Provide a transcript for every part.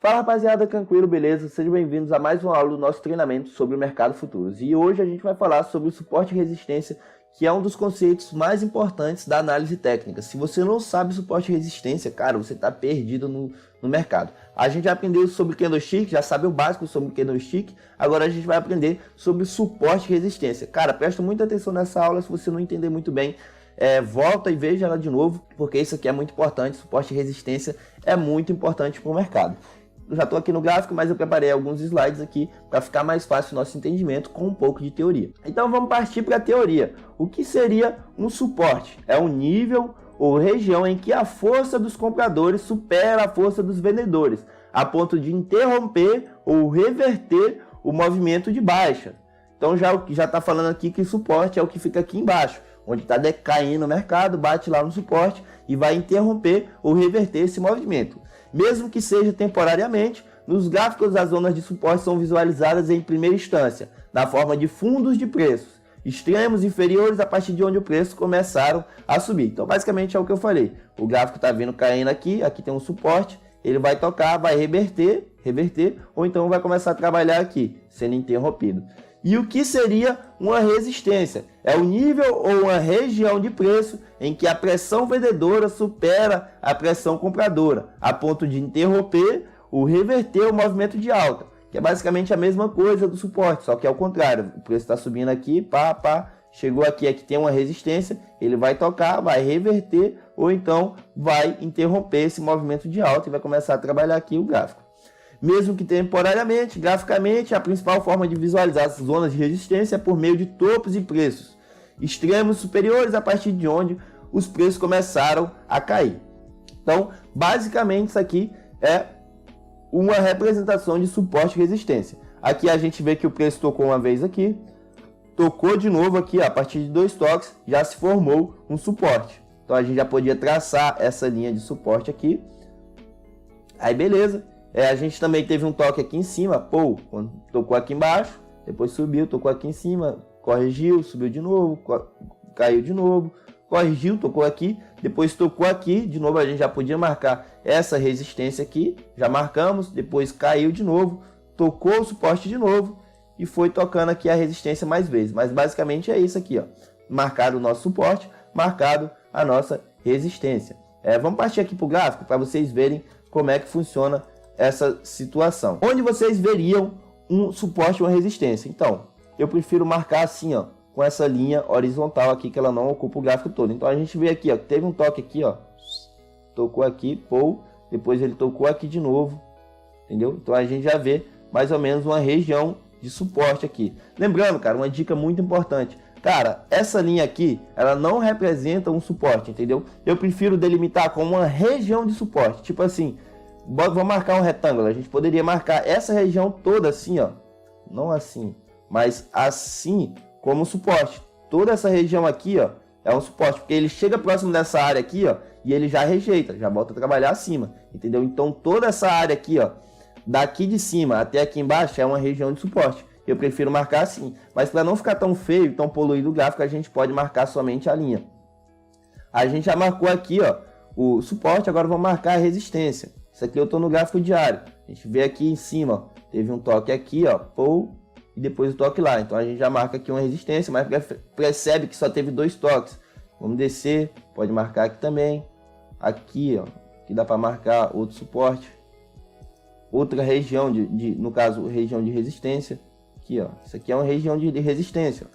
Fala rapaziada, tranquilo, beleza? Sejam bem-vindos a mais uma aula do nosso treinamento sobre o mercado futuros. E hoje a gente vai falar sobre o suporte e resistência, que é um dos conceitos mais importantes da análise técnica. Se você não sabe suporte e resistência, cara, você está perdido no mercado. A gente já aprendeu sobre candlestick, já sabe o básico sobre candlestick, agora a gente vai aprender sobre suporte e resistência. Cara, presta muita atenção nessa aula, se você não entender muito bem, volta e veja ela de novo, porque isso aqui é muito importante. Suporte e resistência é muito importante para o mercado. Eu já estou aqui no gráfico, mas eu preparei alguns slides aqui para ficar mais fácil o nosso entendimento com um pouco de teoria. Então vamos partir para a teoria. O que seria um suporte? É um nível ou região em que a força dos compradores supera a força dos vendedores, a ponto de interromper ou reverter o movimento de baixa. Então já está falando aqui que suporte é o que fica aqui embaixo, onde está decaindo o mercado, bate lá no suporte e vai interromper ou reverter esse movimento. Mesmo que seja temporariamente, nos gráficos as zonas de suporte são visualizadas em primeira instância, na forma de fundos de preços, extremos inferiores a partir de onde o preço começaram a subir. Então basicamente é o que eu falei, o gráfico está vindo caindo aqui, aqui tem um suporte, ele vai tocar, vai reverter, ou então vai começar a trabalhar aqui, sendo interrompido. E o que seria uma resistência? É o nível ou uma região de preço em que a pressão vendedora supera a pressão compradora, a ponto de interromper ou reverter o movimento de alta, que é basicamente a mesma coisa do suporte, só que é o contrário. O preço está subindo aqui, chegou aqui, aqui tem uma resistência, ele vai tocar, vai reverter, ou então vai interromper esse movimento de alta e vai começar a trabalhar aqui o gráfico. Mesmo que temporariamente, graficamente, a principal forma de visualizar as zonas de resistência é por meio de topos e preços extremos superiores, a partir de onde os preços começaram a cair. Então, basicamente, isso aqui é uma representação de suporte e resistência. Aqui a gente vê que o preço tocou uma vez aqui, tocou de novo aqui, a partir de 2 toques, já se formou um suporte. Então, a gente já podia traçar essa linha de suporte aqui. Aí, beleza. A gente também teve um toque aqui em cima, quando tocou aqui embaixo, depois subiu, tocou aqui em cima, corrigiu, subiu de novo, caiu de novo, corrigiu, tocou aqui, depois tocou aqui, de novo a gente já podia marcar essa resistência aqui, já marcamos, depois caiu de novo, tocou o suporte de novo e foi tocando aqui a resistência mais vezes. Mas basicamente é isso aqui, ó, marcado o nosso suporte, marcado a nossa resistência. Vamos partir aqui para o gráfico para vocês verem como é que funciona essa situação, onde vocês veriam um suporte e uma resistência. Então, eu prefiro marcar assim, ó, com essa linha horizontal aqui, que ela não ocupa o gráfico todo. Então, a gente vê aqui, ó, teve um toque aqui, ó, tocou aqui, depois ele tocou aqui de novo, entendeu? Então, a gente já vê mais ou menos uma região de suporte aqui. Lembrando, cara, uma dica muito importante. Cara, essa linha aqui, ela não representa um suporte, entendeu? Eu prefiro delimitar como uma região de suporte, tipo assim. Vou marcar um retângulo, a gente poderia marcar essa região toda assim, ó, não assim, mas assim como suporte. Toda essa região aqui, ó, é um suporte, porque ele chega próximo dessa área aqui, ó, e ele já rejeita, já volta a trabalhar acima, entendeu? Então toda essa área aqui, ó, daqui de cima até aqui embaixo é uma região de suporte. Eu prefiro marcar assim, mas para não ficar tão feio, tão poluído o gráfico, a gente pode marcar somente a linha. A gente já marcou aqui, ó, o suporte, agora vamos marcar a resistência. Isso aqui eu estou no gráfico diário. A gente vê aqui em cima, ó, teve um toque aqui, ó, e depois o toque lá. Então a gente já marca aqui uma resistência, mas percebe que só teve 2 toques. Vamos descer, pode marcar aqui também. Aqui, ó, que dá para marcar outro suporte. Outra região no caso, região de resistência. Aqui, ó, isso aqui é uma região de resistência.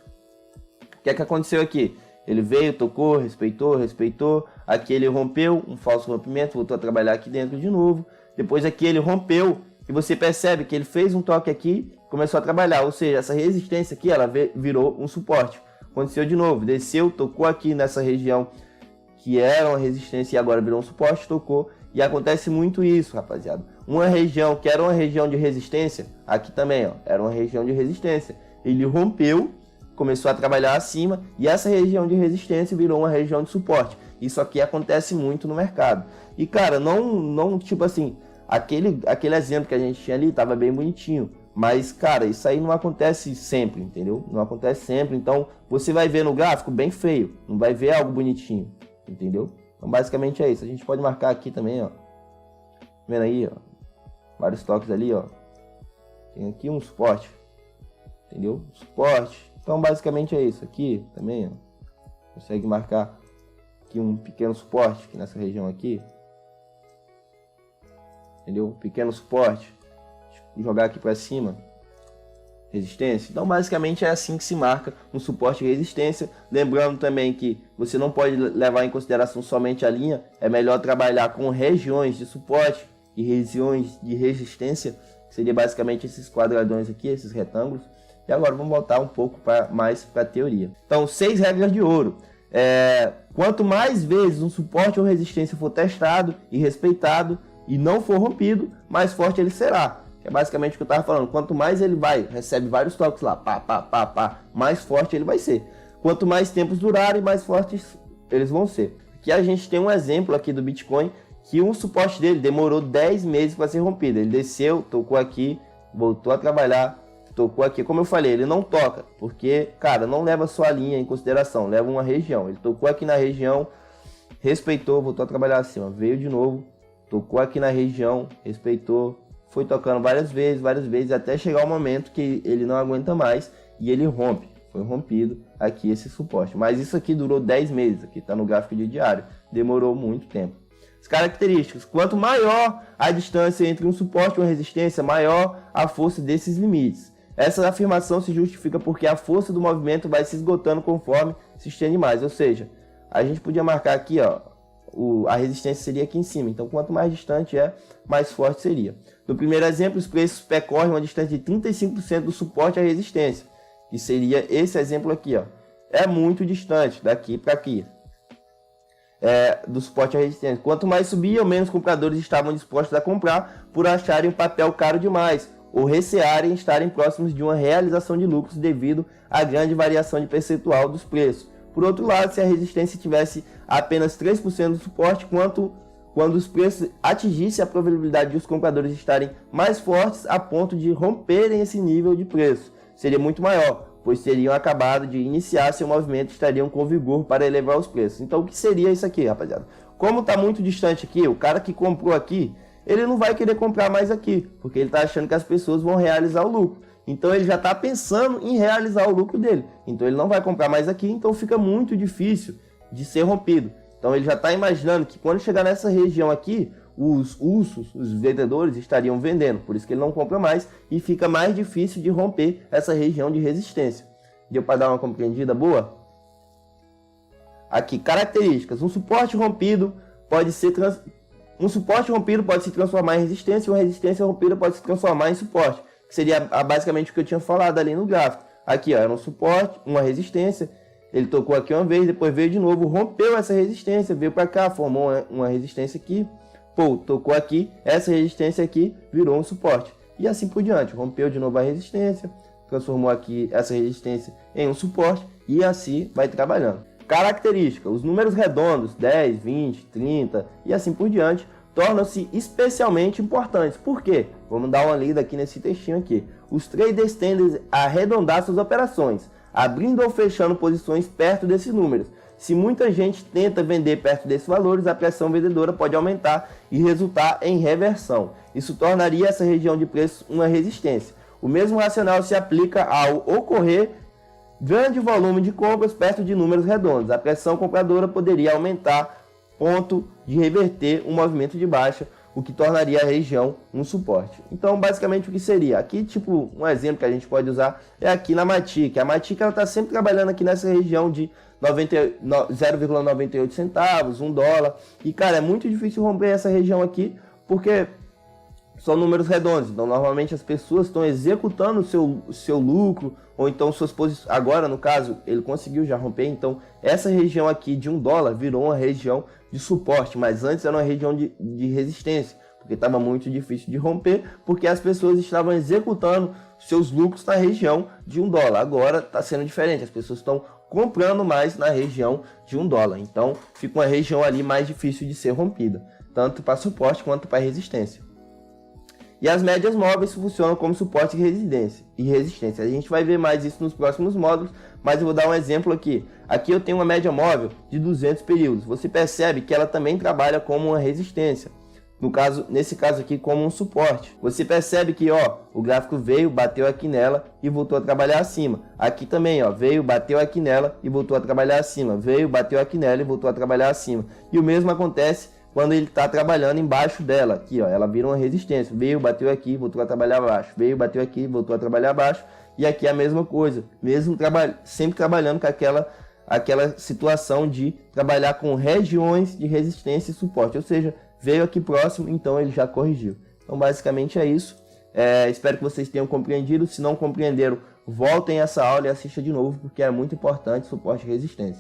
O que é que aconteceu aqui? Ele veio, tocou, respeitou. Aqui ele rompeu, um falso rompimento, voltou a trabalhar aqui dentro de novo. Depois aqui ele rompeu e você percebe que ele fez um toque aqui, começou a trabalhar. Ou seja, essa resistência aqui, ela virou um suporte. Aconteceu de novo, desceu, tocou aqui nessa região que era uma resistência e agora virou um suporte, tocou. E acontece muito isso, rapaziada. Uma região que era uma região de resistência, aqui também, ó, era uma região de resistência. Ele rompeu, começou a trabalhar acima e essa região de resistência virou uma região de suporte. Isso aqui acontece muito no mercado. E cara, não tipo assim, aquele exemplo que a gente tinha ali estava bem bonitinho, mas cara, isso aí não acontece sempre, entendeu? Não acontece sempre, então você vai ver no gráfico bem feio, não vai ver algo bonitinho, entendeu? Então basicamente é isso. A gente pode marcar aqui também, ó. Vendo aí, ó. vários toques ali, ó. Tem aqui um suporte, entendeu? Suporte. Então basicamente é isso aqui também, ó. Consegue marcar aqui um pequeno suporte aqui nessa região aqui, entendeu? Pequeno suporte. Jogar aqui para cima, resistência. Então basicamente é assim que se marca um suporte e resistência. Lembrando também que você não pode levar em consideração somente a linha, é melhor trabalhar com regiões de suporte e regiões de resistência, que seria basicamente esses quadradões aqui, esses retângulos. E agora vamos voltar um pouco mais para a teoria. Então, 6 regras de ouro. Quanto mais vezes um suporte ou resistência for testado e respeitado e não for rompido, mais forte ele será. É basicamente o que eu estava falando. Quanto mais ele recebe vários toques lá, mais forte ele vai ser. Quanto mais tempos durarem, mais fortes eles vão ser. Aqui a gente tem um exemplo aqui do Bitcoin, que um suporte dele demorou 10 meses para ser rompido. Ele desceu, tocou aqui, voltou a trabalhar, tocou aqui. Como eu falei, ele não toca, porque, cara, não leva só a linha em consideração, leva uma região. Ele tocou aqui na região, respeitou, voltou a trabalhar acima, veio de novo, tocou aqui na região, respeitou, foi tocando várias vezes, até chegar o momento que ele não aguenta mais e ele rompe. Foi rompido aqui esse suporte. Mas isso aqui durou 10 meses, aqui está no gráfico de diário. Demorou muito tempo. As características. Quanto maior a distância entre um suporte e uma resistência, maior a força desses limites. Essa afirmação se justifica porque a força do movimento vai se esgotando conforme se estende mais. Ou seja, a gente podia marcar aqui, ó, a resistência seria aqui em cima. Então, quanto mais distante mais forte seria. No primeiro exemplo, os preços percorrem uma distância de 35% do suporte à resistência, que seria esse exemplo aqui, ó. É muito distante daqui para aqui, do suporte à resistência. Quanto mais subia, menos compradores estavam dispostos a comprar por acharem o papel caro demais ou recearem estarem próximos de uma realização de lucros devido à grande variação de percentual dos preços. Por outro lado, se a resistência tivesse apenas 3% do suporte, quando os preços atingissem a probabilidade de os compradores estarem mais fortes a ponto de romperem esse nível de preço, seria muito maior, pois teriam acabado de iniciar seu movimento e estariam com vigor para elevar os preços. Então, o que seria isso aqui, rapaziada? Como está muito distante aqui, o cara que comprou aqui, ele não vai querer comprar mais aqui, porque ele está achando que as pessoas vão realizar o lucro. Então ele já está pensando em realizar o lucro dele. Então ele não vai comprar mais aqui, então fica muito difícil de ser rompido. Então ele já está imaginando que quando chegar nessa região aqui, os vendedores estariam vendendo. Por isso que ele não compra mais e fica mais difícil de romper essa região de resistência. Deu para dar uma compreendida boa? Aqui, características. Um suporte rompido pode se transformar em resistência e uma resistência rompida pode se transformar em suporte. Que seria basicamente o que eu tinha falado ali no gráfico. Aqui, ó, era um suporte, uma resistência. Ele tocou aqui uma vez, depois veio de novo, rompeu essa resistência, veio para cá, formou uma resistência aqui. Pô, tocou aqui, essa resistência aqui virou um suporte. E assim por diante, rompeu de novo a resistência, transformou aqui essa resistência em um suporte e assim vai trabalhando. Característica, os números redondos, 10, 20, 30 e assim por diante, tornam-se especialmente importantes. Por quê? Vamos dar uma lida aqui nesse textinho aqui. Os traders tendem a arredondar suas operações, abrindo ou fechando posições perto desses números. Se muita gente tenta vender perto desses valores, a pressão vendedora pode aumentar e resultar em reversão. Isso tornaria essa região de preço uma resistência. O mesmo racional se aplica ao ocorrer grande volume de compras perto de números redondos. A pressão compradora poderia aumentar ponto de reverter um movimento de baixa, o que tornaria a região um suporte. Então, basicamente, o que seria? Aqui, tipo, um exemplo que a gente pode usar é aqui na Matic. A Matic está sempre trabalhando aqui nessa região de 0,98 centavos, $1. E, cara, é muito difícil romper essa região aqui, porque são números redondos. Então, normalmente, as pessoas estão executando o seu lucro, ou então suas posições. Agora, no caso, ele conseguiu já romper. Então, essa região aqui de $1 virou uma região de suporte, mas antes era uma região de resistência, porque estava muito difícil de romper, porque as pessoas estavam executando seus lucros na região de $1. Agora está sendo diferente, as pessoas estão comprando mais na região de $1. Então, fica uma região ali mais difícil de ser rompida, tanto para suporte quanto para resistência. E as médias móveis funcionam como suporte e resistência. A gente vai ver mais isso nos próximos módulos, mas eu vou dar um exemplo aqui. Aqui eu tenho uma média móvel de 200 períodos. Você percebe que ela também trabalha como uma resistência. nesse caso aqui, como um suporte. Você percebe que, ó, o gráfico veio, bateu aqui nela e voltou a trabalhar acima. Aqui também, ó, veio, bateu aqui nela e voltou a trabalhar acima. Veio, bateu aqui nela e voltou a trabalhar acima. E o mesmo acontece quando ele está trabalhando embaixo dela. Aqui, ó, ela vira uma resistência. Veio, bateu aqui, voltou a trabalhar abaixo. Veio, bateu aqui, voltou a trabalhar abaixo. E aqui é a mesma coisa, mesmo sempre trabalhando com aquela situação de trabalhar com regiões de resistência e suporte, ou seja, veio aqui próximo, então ele já corrigiu. Então basicamente é isso. Espero que vocês tenham compreendido. Se não compreenderam, voltem essa aula e assista de novo, porque é muito importante suporte e resistência.